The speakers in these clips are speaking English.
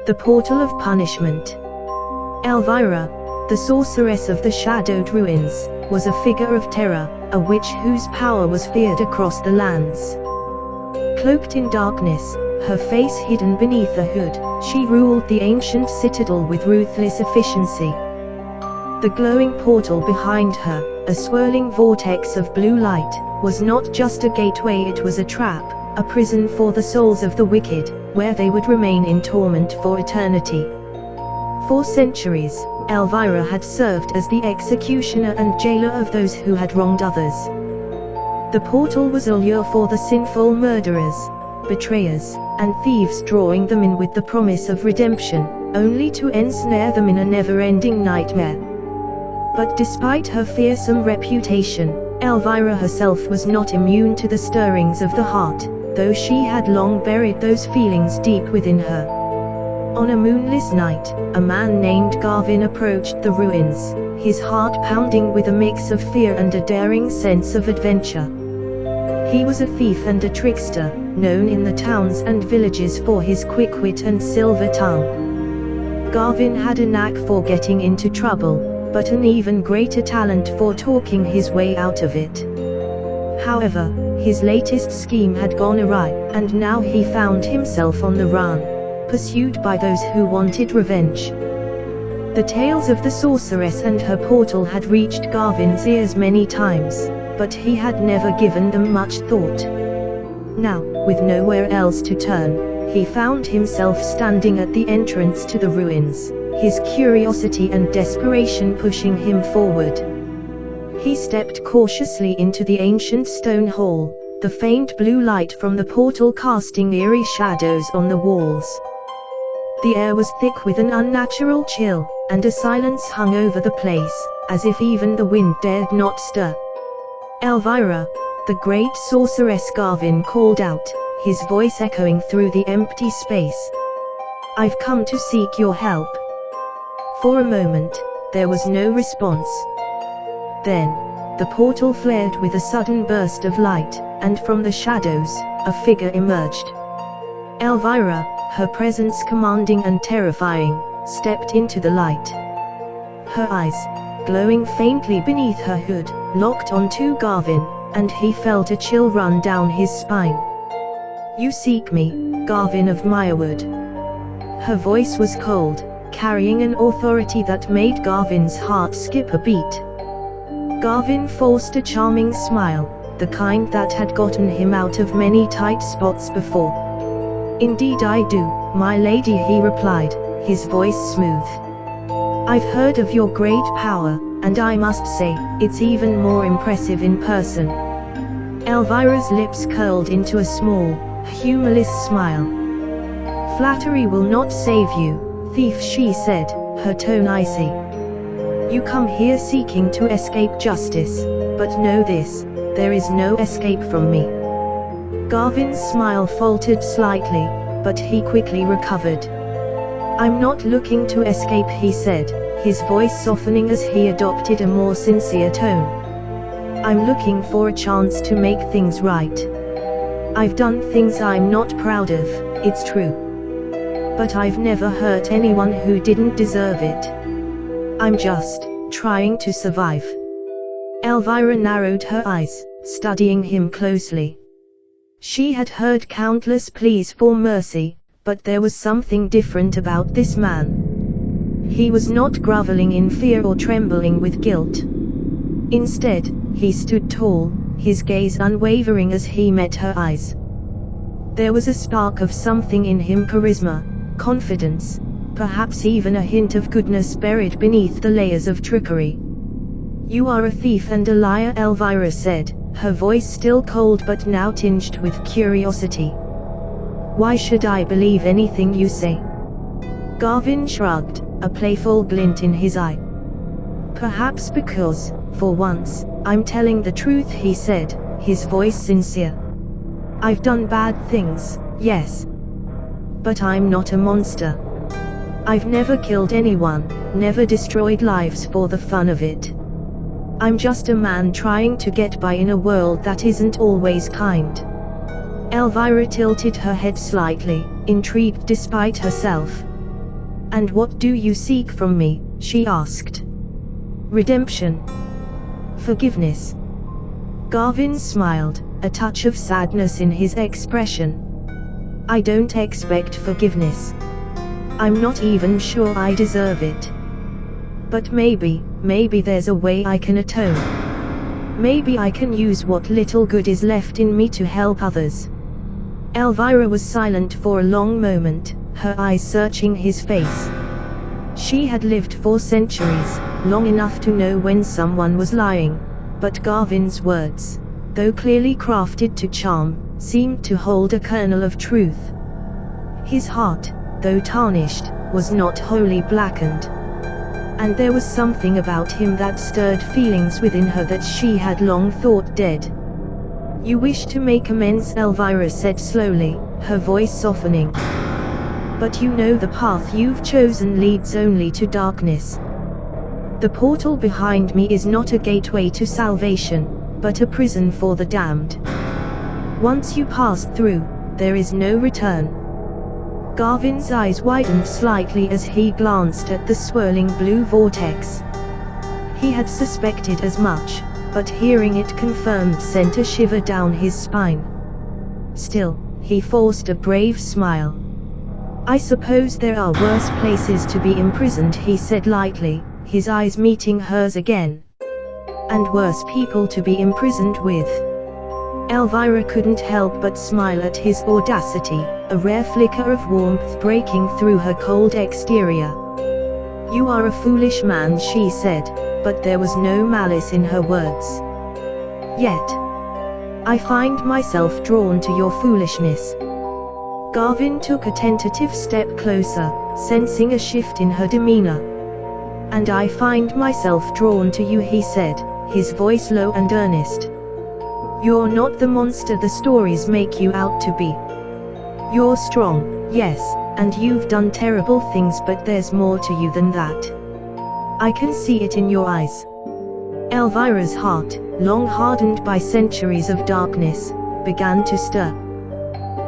The Portal of Punishment. Elvyra, the sorceress of the shadowed ruins, was a figure of terror, a witch whose power was feared across the lands. Cloaked in darkness, her face hidden beneath a hood, she ruled the ancient citadel with ruthless efficiency. The glowing portal behind her, a swirling vortex of blue light, was not just a gateway, it was a trap, a prison for the souls of the wicked, where they would remain in torment for eternity. For centuries, Elvyra had served as the executioner and jailer of those who had wronged others. The portal was a lure for the sinful murderers, betrayers, and thieves, drawing them in with the promise of redemption, only to ensnare them in a never-ending nightmare. But despite her fearsome reputation, Elvyra herself was not immune to the stirrings of the heart, though she had long buried those feelings deep within her. On a moonless night, a man named Garvin approached the ruins, his heart pounding with a mix of fear and a daring sense of adventure. He was a thief and a trickster, known in the towns and villages for his quick wit and silver tongue. Garvin had a knack for getting into trouble, but an even greater talent for talking his way out of it. However, his latest scheme had gone awry, and now he found himself on the run, pursued by those who wanted revenge. The tales of the sorceress and her portal had reached Garvin's ears many times, but he had never given them much thought. Now, with nowhere else to turn, he found himself standing at the entrance to the ruins, his curiosity and desperation pushing him forward. He stepped cautiously into the ancient stone hall, the faint blue light from the portal casting eerie shadows on the walls. The air was thick with an unnatural chill, and a silence hung over the place, as if even the wind dared not stir. "Elvyra, the great sorceress," Garvin called out, his voice echoing through the empty space. "I've come to seek your help." For a moment, there was no response. Then, the portal flared with a sudden burst of light, and from the shadows, a figure emerged. Elvyra, her presence commanding and terrifying, stepped into the light. Her eyes, glowing faintly beneath her hood, locked onto Garvin, and he felt a chill run down his spine. "You seek me, Garvin of Mirewood." Her voice was cold, carrying an authority that made Garvin's heart skip a beat. Garvin forced a charming smile, the kind that had gotten him out of many tight spots before. "Indeed I do, my lady," he replied, his voice smooth. "I've heard of your great power, and I must say, it's even more impressive in person." Elvyra's lips curled into a small, humorless smile. "Flattery will not save you, thief," she said, her tone icy. "You come here seeking to escape justice, but know this, there is no escape from me." Garvin's smile faltered slightly, but he quickly recovered. "I'm not looking to escape," he said, his voice softening as he adopted a more sincere tone. "I'm looking for a chance to make things right. I've done things I'm not proud of, it's true. But I've never hurt anyone who didn't deserve it. I'm just trying to survive." Elvyra narrowed her eyes, studying him closely. She had heard countless pleas for mercy, but there was something different about this man. He was not groveling in fear or trembling with guilt. Instead, he stood tall, his gaze unwavering as he met her eyes. There was a spark of something in him, charisma, confidence, perhaps even a hint of goodness buried beneath the layers of trickery. "You are a thief and a liar," Elvyra said, her voice still cold but now tinged with curiosity. "Why should I believe anything you say?" Garvin shrugged, a playful glint in his eye. "Perhaps because, for once, I'm telling the truth," he said, his voice sincere. "I've done bad things, yes. But I'm not a monster. I've never killed anyone, never destroyed lives for the fun of it. I'm just a man trying to get by in a world that isn't always kind." Elvyra tilted her head slightly, intrigued despite herself. "And what do you seek from me?" she asked. "Redemption. Forgiveness." Garvin smiled, a touch of sadness in his expression. "I don't expect forgiveness. I'm not even sure I deserve it. But maybe there's a way I can atone. Maybe I can use what little good is left in me to help others." Elvyra was silent for a long moment, her eyes searching his face. She had lived for centuries, long enough to know when someone was lying, but Garvin's words, though clearly crafted to charm, seemed to hold a kernel of truth. His heart, though tarnished, was not wholly blackened. And there was something about him that stirred feelings within her that she had long thought dead. "You wish to make amends," Elvyra said slowly, her voice softening. "But you know the path you've chosen leads only to darkness. The portal behind me is not a gateway to salvation, but a prison for the damned. Once you pass through, there is no return." Garvin's eyes widened slightly as he glanced at the swirling blue vortex. He had suspected as much, but hearing it confirmed sent a shiver down his spine. Still, he forced a brave smile. "I suppose there are worse places to be imprisoned," he said lightly, his eyes meeting hers again. "And worse people to be imprisoned with." Elvyra couldn't help but smile at his audacity, a rare flicker of warmth breaking through her cold exterior. "You are a foolish man," she said, but there was no malice in her words. "Yet, I find myself drawn to your foolishness." Garvin took a tentative step closer, sensing a shift in her demeanor. "And I find myself drawn to you," he said, his voice low and earnest. "You're not the monster the stories make you out to be. You're strong, yes, and you've done terrible things, but there's more to you than that. I can see it in your eyes." Elvyra's heart, long hardened by centuries of darkness, began to stir.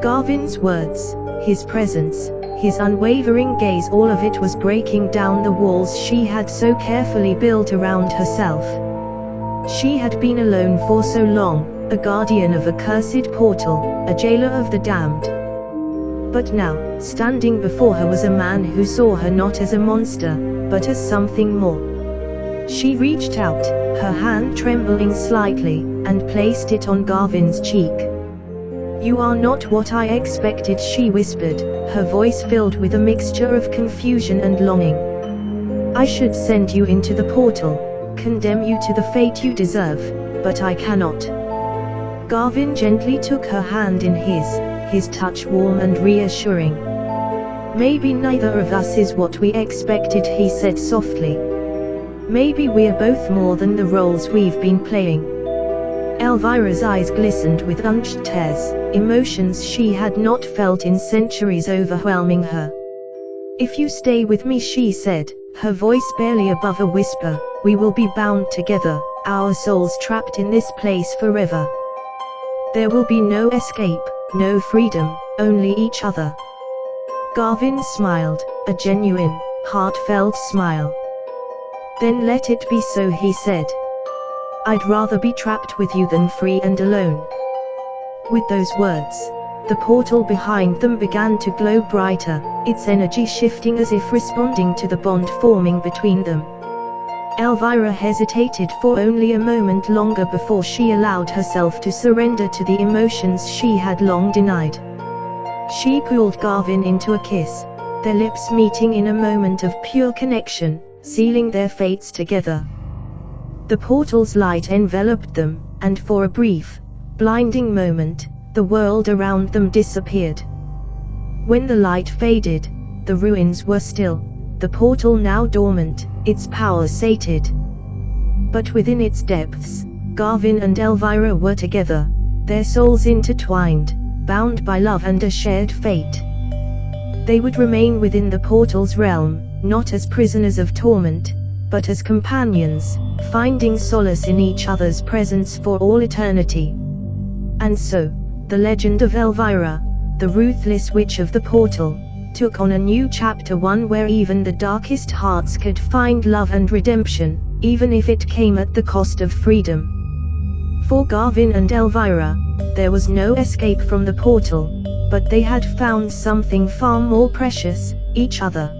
Garvin's words, his presence, his unwavering gaze, all of it was breaking down the walls she had so carefully built around herself. She had been alone for so long, a guardian of a cursed portal, a jailer of the damned. But now, standing before her was a man who saw her not as a monster, but as something more. She reached out, her hand trembling slightly, and placed it on Garvin's cheek. "You are not what I expected," she whispered, her voice filled with a mixture of confusion and longing. "I should send you into the portal, condemn you to the fate you deserve, but I cannot." Garvin gently took her hand in his touch warm and reassuring. "Maybe neither of us is what we expected," he said softly. "Maybe we're both more than the roles we've been playing." Elvyra's eyes glistened with unshed tears, emotions she had not felt in centuries overwhelming her. "If you stay with me," she said, her voice barely above a whisper, "we will be bound together, our souls trapped in this place forever. There will be no escape, no freedom, only each other." Garvin smiled, a genuine, heartfelt smile. "Then let it be so," he said. "I'd rather be trapped with you than free and alone." With those words, the portal behind them began to glow brighter, its energy shifting as if responding to the bond forming between them. Elvyra hesitated for only a moment longer before she allowed herself to surrender to the emotions she had long denied. She pulled Garvin into a kiss, their lips meeting in a moment of pure connection, sealing their fates together. The portal's light enveloped them, and for a brief, blinding moment, the world around them disappeared. When the light faded, the ruins were still, the portal now dormant, its power sated. But within its depths, Garvin and Elvyra were together, their souls intertwined, bound by love and a shared fate. They would remain within the portal's realm, not as prisoners of torment, but as companions, finding solace in each other's presence for all eternity. And so, the legend of Elvyra, the ruthless witch of the portal, took on a new chapter, one where even the darkest hearts could find love and redemption, even if it came at the cost of freedom. For Garvin and Elvyra, there was no escape from the portal, but they had found something far more precious: each other.